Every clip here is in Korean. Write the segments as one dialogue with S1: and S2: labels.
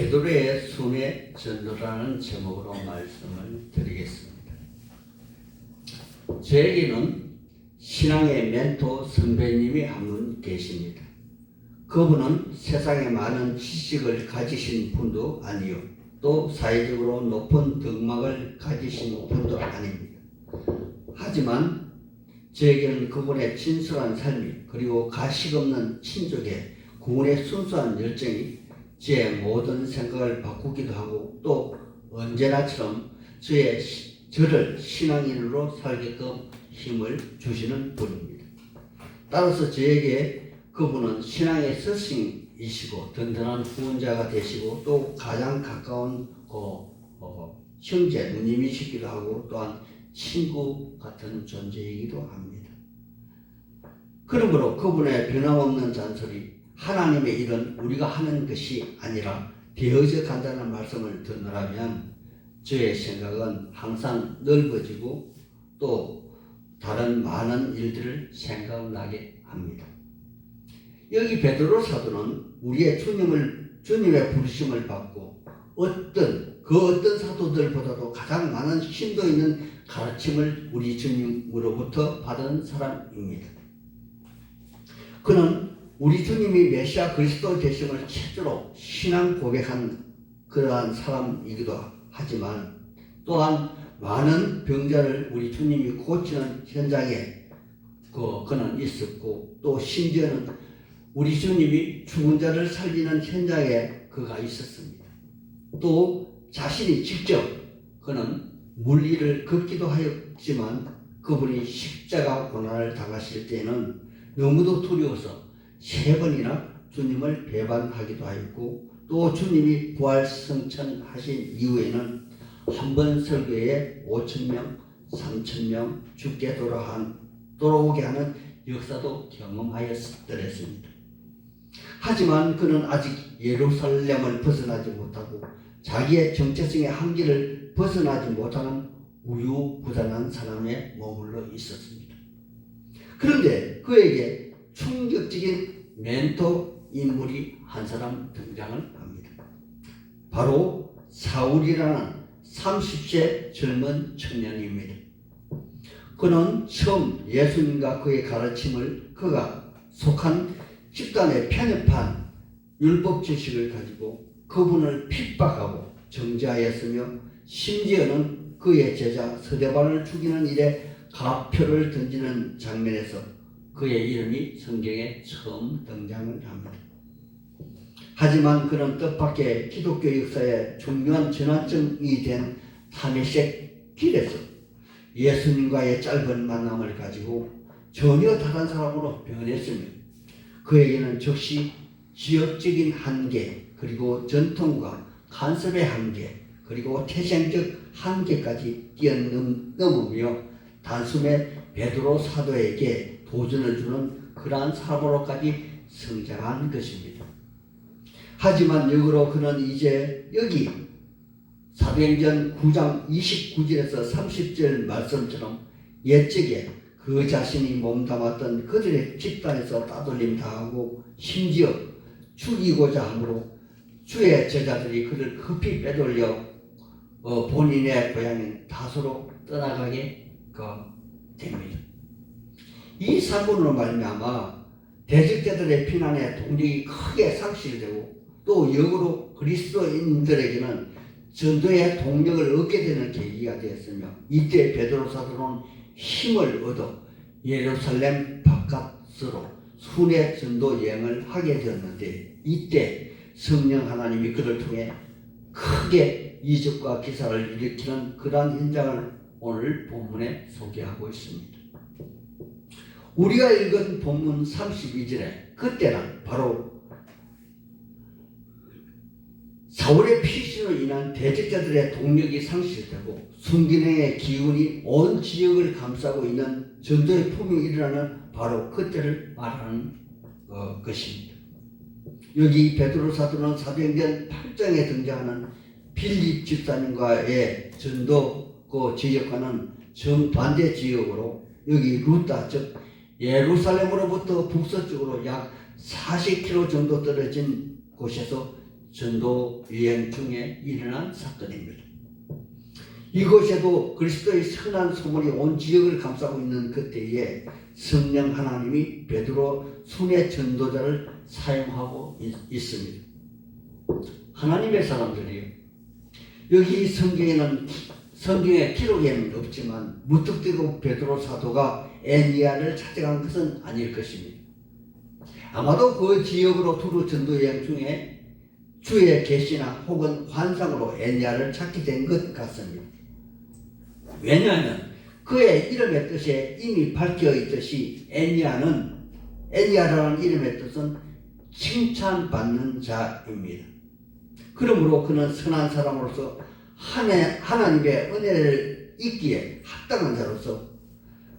S1: 베드로의 순회 전도라는 제목으로 말씀을 드리겠습니다. 저에게는 신앙의 멘토 선배님이 한 분 계십니다. 그분은 세상에 많은 지식을 가지신 분도 아니요, 또 사회적으로 높은 덕망을 가지신 분도 아닙니다. 하지만 저에게는 그분의 진솔한 삶이, 그리고 가식없는 친족의 구원의 순수한 열정이 제 모든 생각을 바꾸기도 하고, 또 언제나처럼 저를 신앙인으로 살게끔 힘을 주시는 분입니다. 따라서 저에게 그분은 신앙의 스승이시고 든든한 후원자가 되시고, 또 가장 가까운 형제 누님이시기도 하고, 또한 친구 같은 존재이기도 합니다. 그러므로 그분의 변함없는 잔소리, 하나님의 일은 우리가 하는 것이 아니라 되어져 간다는 말씀을 듣노라면 저의 생각은 항상 넓어지고, 또 다른 많은 일들을 생각나게 합니다. 여기 베드로 사도는 우리의 주님의 부르심을 받고 어떤 사도들보다도 가장 많은 심도 있는 가르침을 우리 주님으로부터 받은 사람입니다. 그는 우리 주님이 메시아 그리스도 되심을 최초로 신앙 고백한 그러한 사람이기도 하지만, 또한 많은 병자를 우리 주님이 고치는 현장에 그는 있었고, 또 심지어는 우리 주님이 죽은 자를 살리는 현장에 그가 있었습니다. 또 자신이 직접 그는 물리를 걷기도 하였지만, 그분이 십자가 고난을 당하실 때에는 너무도 두려워서 3번이나 주님을 배반하기도 하였고, 또 주님이 부활승천하신 이후에는 한 번 설교에 5,000명, 3,000명 죽게 돌아오게 하는 역사도 경험하였더랬습니다. 하지만 그는 아직 예루살렘을 벗어나지 못하고 자기의 정체성의 한계를 벗어나지 못하는 우유부단한 사람에 머물러 있었습니다. 그런데 그에게 충격적인 멘토 인물이 한 사람 등장을 합니다. 바로 사울이라는 30세 젊은 청년입니다. 그는 처음 예수님과 그의 가르침을 그가 속한 집단에 편협한 율법 지식을 가지고 그분을 핍박하고 정죄하였으며, 심지어는 그의 제자 스데반을 죽이는 일에 가표를 던지는 장면에서 그의 이름이 성경에 처음 등장을 합니다. 하지만 그는 뜻밖의 기독교 역사의 중요한 전환점이 된 다메섹 길에서 예수님과의 짧은 만남을 가지고 전혀 다른 사람으로 변했으며, 그에게는 즉시 지역적인 한계, 그리고 전통과 간섭의 한계, 그리고 태생적 한계까지 뛰어넘으며 단숨에 베드로 사도에게 도전을 주는 그러한 사람으로까지 성장한 것입니다. 하지만 역으로 그는 이제 여기 사도행전 9장 29절에서 30절 말씀처럼 옛적에 그 자신이 몸담았던 그들의 집단에서 따돌림 당하고, 심지어 죽이고자 함으로 주의 제자들이 그를 급히 빼돌려 본인의 고향인 다소로 떠나가게 됩니다. 이 사건으로 말미암아 대적자들의 피난에 동력이 크게 상실되고, 또 역으로 그리스도인들에게는 전도의 동력을 얻게 되는 계기가 되었으며, 이때 베드로 사도는 힘을 얻어 예루살렘 바깥으로 순회 전도 여행을 하게 되었는데, 이때 성령 하나님이 그를 통해 크게 이적과 기사를 일으키는 그러한 현장을 오늘 본문에 소개하고 있습니다. 우리가 읽은 본문 32절에 그때는 바로 사울의 피신으로 인한 대적자들의 동력이 상실되고 순기능의 기운이 온 지역을 감싸고 있는 전도의 품이 일어나는 바로 그때를 말하는 것입니다. 여기 베드로 사도는 사도행전 8장에 등장하는 빌립 집사님과의 전도 지역과는 정반대 지역으로, 여기 루다 즉 예루살렘으로부터 북서쪽으로 약 40km 정도 떨어진 곳에서 전도 여행 중에 일어난 사건입니다. 이곳에도 그리스도의 선한 소문이 온 지역을 감싸고 있는 그때에 성령 하나님이 베드로 순회 전도자를 사용하고 있습니다. 하나님의 사람들이요. 여기 성경의 기록에는 없지만 무턱대고 베드로 사도가 애니야를 찾아간 것은 아닐 것입니다. 아마도 그 지역으로 두루 전도 여행 중에 주의 계시나 혹은 환상으로 애니야를 찾게 된 것 같습니다. 왜냐하면 그의 이름의 뜻에 이미 밝혀 있듯이 애니야라는 이름의 뜻은 칭찬받는 자입니다. 그러므로 그는 선한 사람으로서 하나님의 은혜를 입기에 합당한 자로서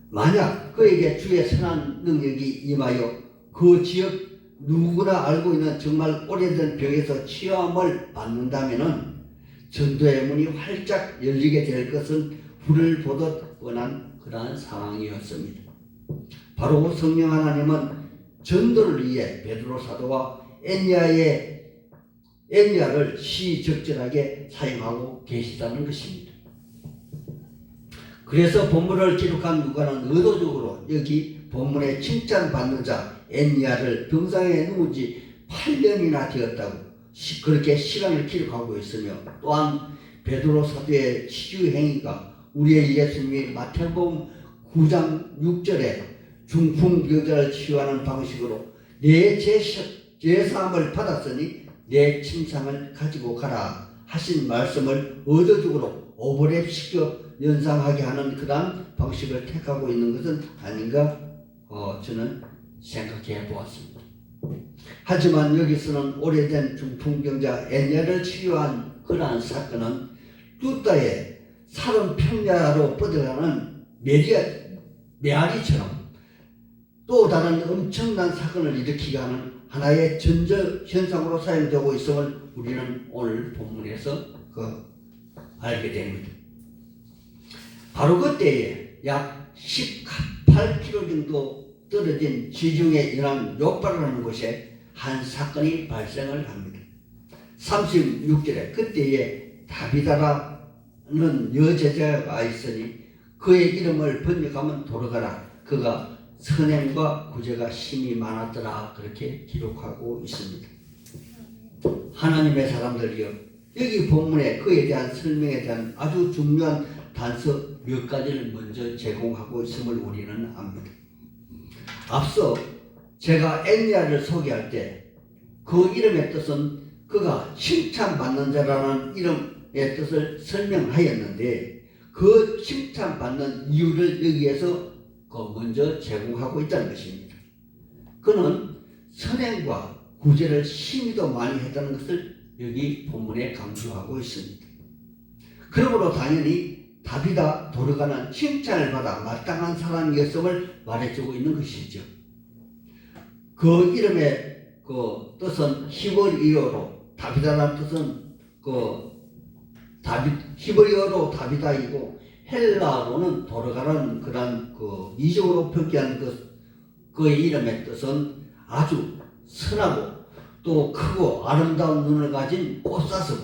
S1: 만약 그에게 주의 선한 능력이 임하여 그 지역 누구나 알고 있는 정말 오래된 병에서 치유함을 받는다면 전도의 문이 활짝 열리게 될 것은 불을 보듯 뻔한 그러한 상황이었습니다. 바로 성령 하나님은 전도를 위해 베드로 사도와 애니야를 시적절하게 사용하고 계시다는 것입니다. 그래서 본문을 기록한 누가는 의도적으로 여기 본문에 칭찬받는 자 애니야를 병상에 누운 지 8년이나 되었다고 그렇게 시간을 기록하고 있으며, 또한 베드로 사도의 치유 행위가 우리의 예수님이 마태복음 9장 6절에 중풍병자를 치유하는 방식으로 내 제사함을 받았으니 내 침상을 가지고 가라 하신 말씀을 의도적으로 오버랩시켜 연상하게 하는 그러한 방식을 택하고 있는 것은 아닌가 저는 생각해 보았습니다. 하지만 여기서는 오래된 중풍병자 애니야를 치유한 그러한 사건은 루다의 살은 평야로 뻗어가는 메아리처럼 또 다른 엄청난 사건을 일으키게 하는 하나의 전저 현상으로 사용되고 있음을 우리는 오늘 본문에서 알게 됩니다. 바로 그때에 약 18km 정도 떨어진 지중해 이란 요파라는 곳에 한 사건이 발생을 합니다. 36절에 그때에 다비다라는 여제자가 있으니 그의 이름을 번역하면 돌아가라. 그가 선행과 구제가 심히 많았더라. 그렇게 기록하고 있습니다. 하나님의 사람들이여, 여기 본문에 그에 대한 설명에 대한 아주 중요한 단서 몇 가지를 먼저 제공하고 있음을 우리는 압니다. 앞서 제가 애니야를 소개할 때 그 이름의 뜻은 그가 칭찬받는 자라는 이름의 뜻을 설명하였는데, 그 칭찬받는 이유를 여기에서 먼저 제공하고 있다는 것입니다. 그는 선행과 구제를 심히도 많이 했다는 것을 여기 본문에 강조하고 있습니다. 그러므로 당연히 다비다 돌아가는 칭찬을 받아 마땅한 사람이었음을 말해주고 있는 것이죠. 그 이름의 뜻은 히브리어로, 다비다라는 뜻은 히브리어로 다비다이고, 헬라어로는 돌아가는 그런 이적으로 표기한 그의 이름의 뜻은 아주 선하고 또 크고 아름다운 눈을 가진 꽃사슴,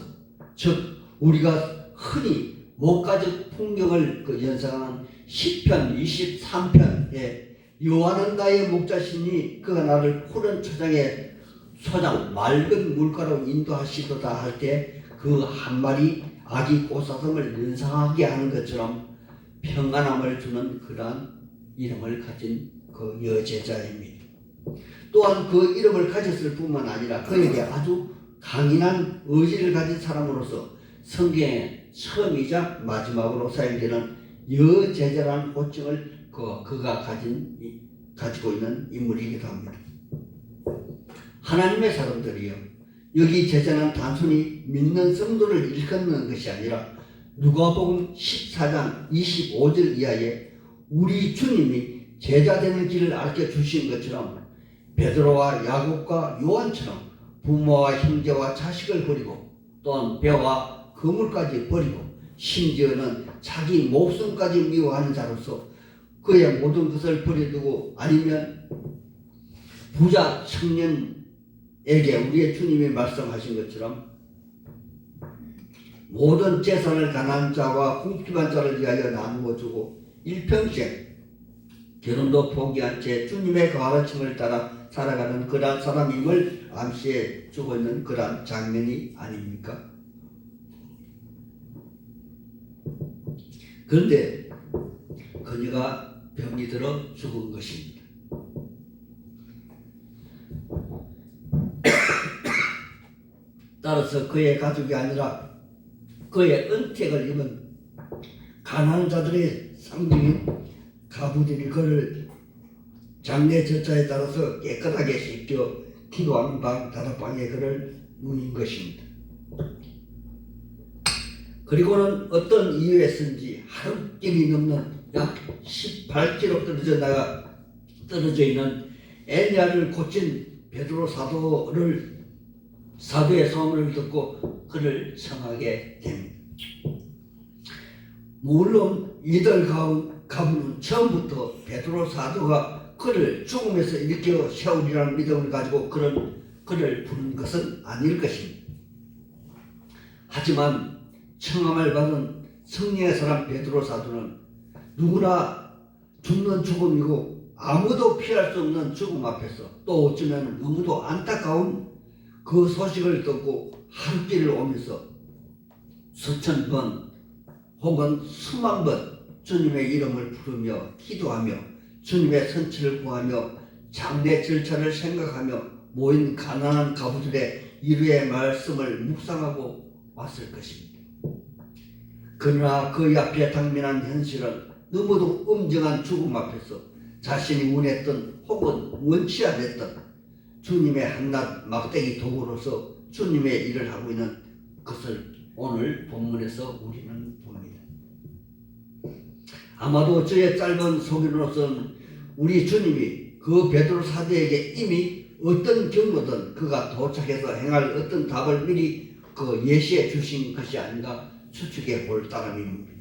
S1: 즉 우리가 흔히 목가적 풍경을 연상하는 시편 23편에 여호와는 나의 목자시니 그가 나를 푸른 초장 맑은 물가로 인도하시도다 할 때 그 한 마리 아기 꽃사슴을 연상하게 하는 것처럼 평안함을 주는 그러한 이름을 가진 그 여제자입니다. 또한 그 이름을 가졌을 뿐만 아니라 그에게 아주 강인한 의지를 가진 사람으로서 성경의 처음이자 마지막으로 사용되는 여제자라는 호칭을 그가 가지고 있는 인물이기도 합니다. 하나님의 사람들이요, 여기 제자는 단순히 믿는 성도를 일컫는 것이 아니라 누가복음 14장 25절 이하에 우리 주님이 제자 되는 길을 알려주신 것처럼 베드로와 야곱과 요한처럼 부모와 형제와 자식을 버리고 또한 배와 거물까지 버리고 심지어는 자기 목숨까지 미워하는 자로서 그의 모든 것을 버려두고, 아니면 부자 청년 우리의 주님이 말씀하신 것처럼 모든 재산을 가난한 자와 궁핍한 자를 위하여 나누어 주고 일평생 결혼도 포기한 채 주님의 가르침을 따라 살아가는 그러한 사람임을 암시해 주고 있는 그러한 장면이 아닙니까? 그런데 그녀가 병이 들어 죽은 것입니다. 따라서 그의 가족이 아니라 그의 은택을 입은 가난한 자들의 상징인 가부들이 그를 장례 절차에 따라서 깨끗하게 씻겨 기도하는 방 다락방에 그를 누인 것입니다. 그리고는 어떤 이유에서인지 하루길이 넘는 약 18km 떨어져 있는 엘리야를 고친 베드로 사도의 소문을 듣고 그를 청하게 됩니다. 물론 이들 가부는 처음부터 베드로 사도가 그를 죽음에서 일으켜 세우리라는 믿음을 가지고 그를 부른 것은 아닐 것입니다. 하지만 청함을 받은 성령의 사람 베드로 사도는 누구나 죽는 죽음이고 아무도 피할 수 없는 죽음 앞에서 또 어쩌면 너무도 안타까운 그 소식을 듣고 하루길을 오면서 수천 번 혹은 수만 번 주님의 이름을 부르며 기도하며 주님의 선처를 구하며 장례 절차를 생각하며 모인 가난한 가부들의 이루의 말씀을 묵상하고 왔을 것입니다. 그러나 그 앞에 당면한 현실은 너무도 엄정한 죽음 앞에서 자신이 원했던 혹은 원치 않았던 주님의 한낱 막대기 도구로서 주님의 일을 하고 있는 것을 오늘 본문에서 우리는 봅니다. 아마도 저의 짧은 소견으로서는 우리 주님이 그 베드로 사도에게 이미 어떤 경로든 그가 도착해서 행할 어떤 답을 미리 예시해 주신 것이 아닌가 추측해 볼 따름입니다.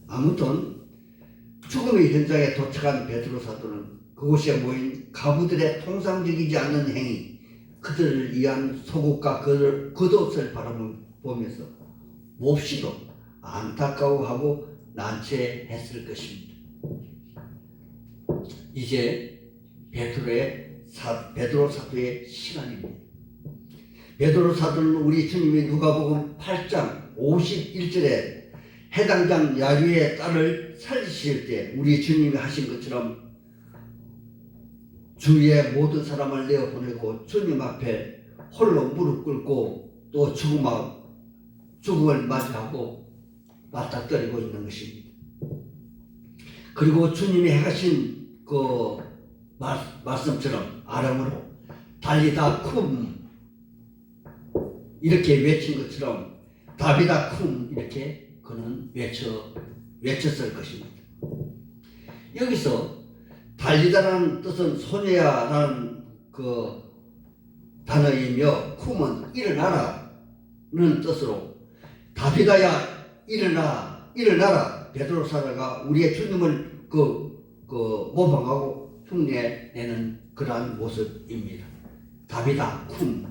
S1: 아무튼 죽음의 현장에 도착한 베드로 사도는 그곳에 모인 가부들의 통상적이지 않는 행위, 그들을 위한 소국과 겉옷을 바라보면서 몹시도 안타까워하고 난처했을 것입니다. 이제 베드로 사도의 시간입니다. 베드로 사도는 우리 주님이 누가복음 8장 51절에 해당장 야류의 딸을 살리실 때 우리 주님이 하신 것처럼 주위의 모든 사람을 내어보내고 주님 앞에 홀로 무릎 꿇고 또 죽음을 맞이하고 맞닥뜨리고 있는 것입니다. 그리고 주님이 하신 그 말씀처럼 아람으로 달리다 쿰 이렇게 외친 것처럼 다비다 쿰 이렇게 그는 외쳤을 것입니다. 여기서 달리다라는 뜻은 소녀야라는 그 단어이며 쿰은 일어나라는 뜻으로 다비다야 일어나라 베드로 사도가 우리의 주님을 모방하고 흉내내는 그러한 모습입니다. 다비다 쿰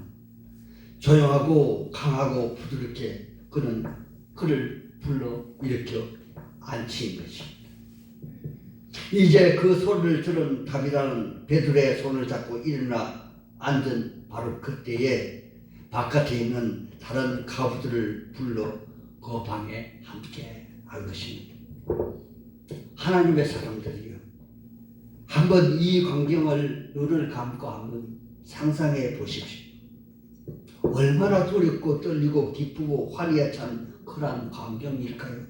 S1: 조용하고 강하고 부드럽게 그는 그를 불러 일으켜 앉힌 것입니다. 이제 그 소리를 들은 다비다는 베드로의 손을 잡고 일어나 앉은 바로 그때에 바깥에 있는 다른 가부들을 불러 그 방에 함께 한 것입니다. 하나님의 사람들이요, 한번 이 광경을 눈을 감고 한번 상상해 보십시오. 얼마나 두렵고 떨리고 기쁘고 환희에 찬 그러한 광경일까요?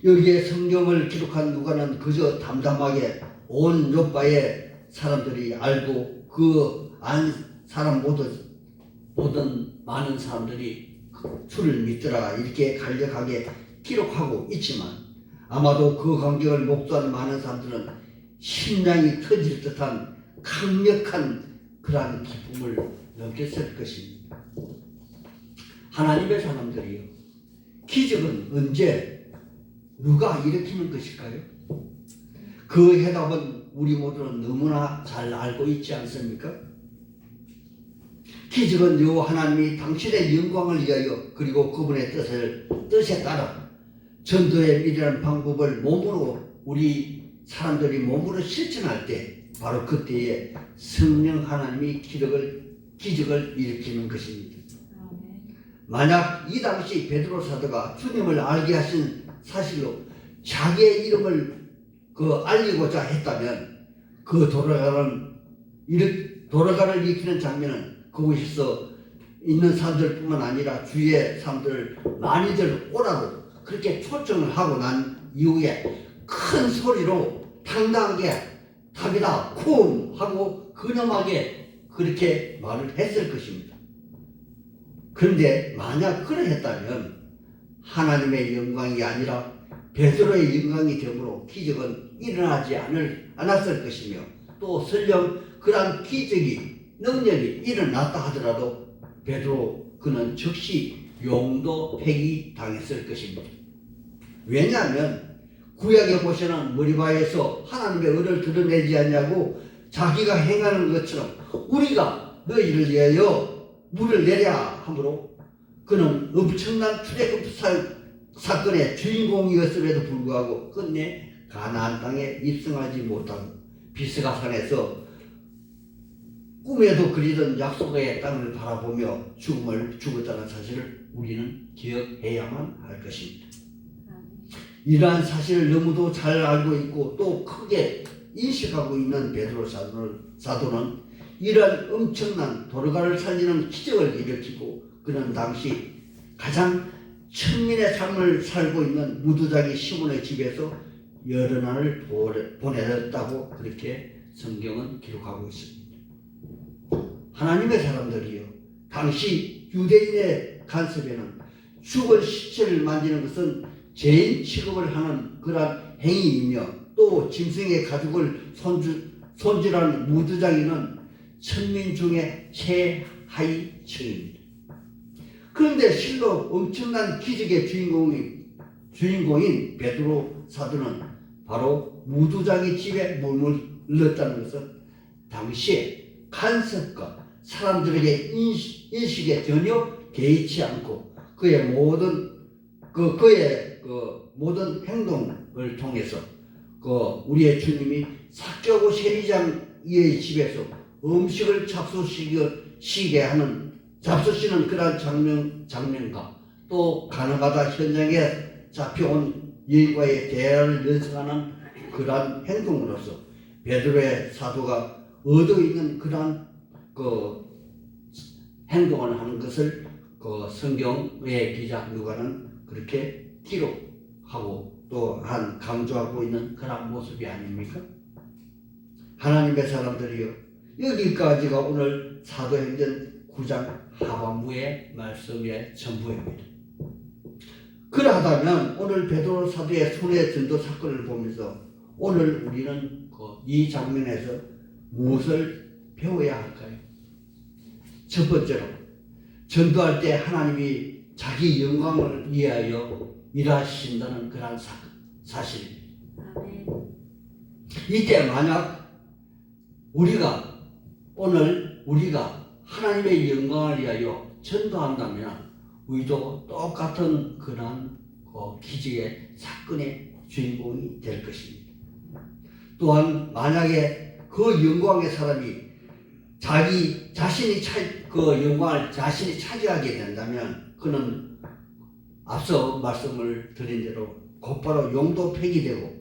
S1: 여기에 성경을 기록한 누가는 그저 담담하게 온 요바의 사람들이 알고 그 안 사람 모든 많은 사람들이 주를 믿더라 이렇게 간략하게 기록하고 있지만 아마도 그 광경을 목도하는 많은 사람들은 심장이 터질 듯한 강력한 그러한 기쁨을 느꼈을 것입니다. 하나님의 사람들이요, 기적은 언제 누가 일으키는 것일까요? 그 해답은 우리 모두는 너무나 잘 알고 있지 않습니까? 기적은 여호와 하나님이 당신의 영광을 위하여 그리고 그분의 뜻에 따라 전도의 미리라는 방법을 몸으로 우리 사람들이 몸으로 실천할 때 바로 그때에 성령 하나님이 기적을 일으키는 것입니다. 만약 이 당시 베드로 사도가 주님을 알게 하신 사실로 자기의 이름을 알리고자 했다면 그 도로가를 일으키는 장면은 그곳에서 있는 사람들뿐만 아니라 주위의 사람들 많이들 오라고 그렇게 초청을 하고 난 이후에 큰 소리로 당당하게 답이다 쿵 하고 근엄하게 그렇게 말을 했을 것입니다. 그런데 만약 그러했다면 하나님의 영광이 아니라 베드로의 영광이 되므로 기적은 일어나지 않았을 것이며 또 설령 그러한 기적이 능력이 일어났다 하더라도 베드로 그는 즉시 용도 폐기당했을 것입니다. 왜냐하면 구약의 모세는 머리바에서 하나님의 의를 드러내지 않냐고 자기가 행하는 것처럼 우리가 너희를 위하여 물을 내랴 하므로 그는 엄청난 출애굽 사건의 주인공이었음에도 불구하고 끝내 가나안 땅에 입성하지 못하고 비스가산에서 꿈에도 그리던 약속의 땅을 바라보며 죽었다는 사실을 우리는 기억해야만 할 것입니다. 이러한 사실을 너무도 잘 알고 있고 또 크게 인식하고 있는 베드로 사도는 이러한 엄청난 도르가를 살리는 기적을 일으키고 그는 당시 가장 천민의 삶을 살고 있는 무두자기 시몬의 집에서 여러 날을 보내었다고 그렇게 성경은 기록하고 있습니다. 하나님의 사람들이요, 당시 유대인의 간섭에는 죽은 시체를 만지는 것은 죄인 취급을 하는 그러한 행위이며 또 짐승의 가죽을 손질하는 무두장이는 천민 중에 최하위층입니다. 그런데 실로 엄청난 기적의 주인공인 베드로 사도는 바로 무두장의 집에 머물렀다는 것은 당시에 간섭과 사람들에게 인식에 전혀 개의치 않고 그의 모든 행동을 통해서 우리의 주님이 삭개하고 세리장의 집에서 음식을 잡수시는 그러한 장면과 또 가나바다 현장에 잡혀온 여인과의 대화를 연상하는 그러한 행동으로서 베드로의 사도가 얻어있는 그러한 행동을 하는 것을 성경의 기자 누가는 그렇게 기록하고 또한 강조하고 있는 그런 모습이 아닙니까? 하나님의 사람들이요, 여기까지가 오늘 사도행전 9장 하반부의 말씀의 전부입니다. 그러하다면 오늘 베드로 사도의 순회 전도 사건을 보면서 오늘 우리는 이 장면에서 무엇을 배워야 할까요? 첫 번째로 전도할 때 하나님이 자기 영광을 위하여 일하신다는 그런 사실입니다. 이때 만약 우리가 하나님의 영광을 위하여 전도한다면 우리도 똑같은 그런 기적의 사건의 주인공이 될 것입니다. 또한 만약에 그 영광의 사람이 자신이 그 영광을 자신이 차지하게 된다면 그는 앞서 말씀을 드린 대로 곧바로 용도 폐기되고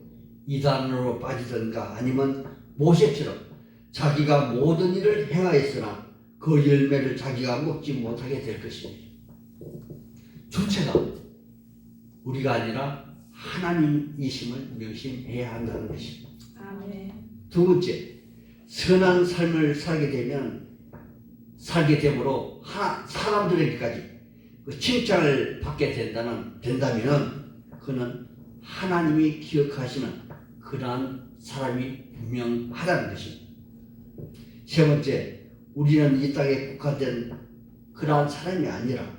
S1: 이단으로 빠지든가 아니면 모세처럼 자기가 모든 일을 행하였으나 그 열매를 자기가 먹지 못하게 될 것입니다. 주체가 우리가 아니라 하나님이심을 명심해야 한다는 것입니다.
S2: 아멘.
S1: 두 번째, 선한 삶을 살게 되므로 사람들에게까지 칭찬을 받게 된다면 그는 하나님이 기억하시는 그러한 사람이 분명하다는 것입니다. 세 번째, 우리는 이 땅에 국한된 그러한 사람이 아니라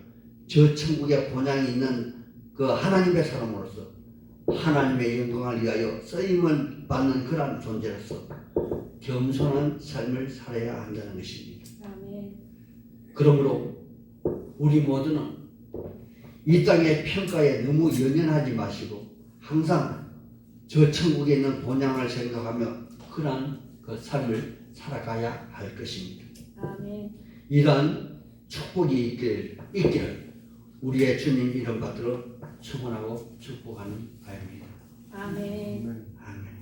S1: 저 천국의 본향이 있는 그 하나님의 사람으로서 하나님의 영광을 위하여 쓰임을 받는 그러한 존재로서 겸손한 삶을 살아야 한다는 것입니다.
S2: 아멘.
S1: 그러므로 우리 모두는 이 땅의 평가에 너무 연연하지 마시고 항상 저 천국에 있는 본향을 생각하며 그러한 그 삶을 살아가야 할 것입니다.
S2: 아멘.
S1: 이러한 축복이 있기를 우리의 주님 이름 받들어 축원하고 축복하는 바입니다.
S2: 아멘.
S3: 아멘.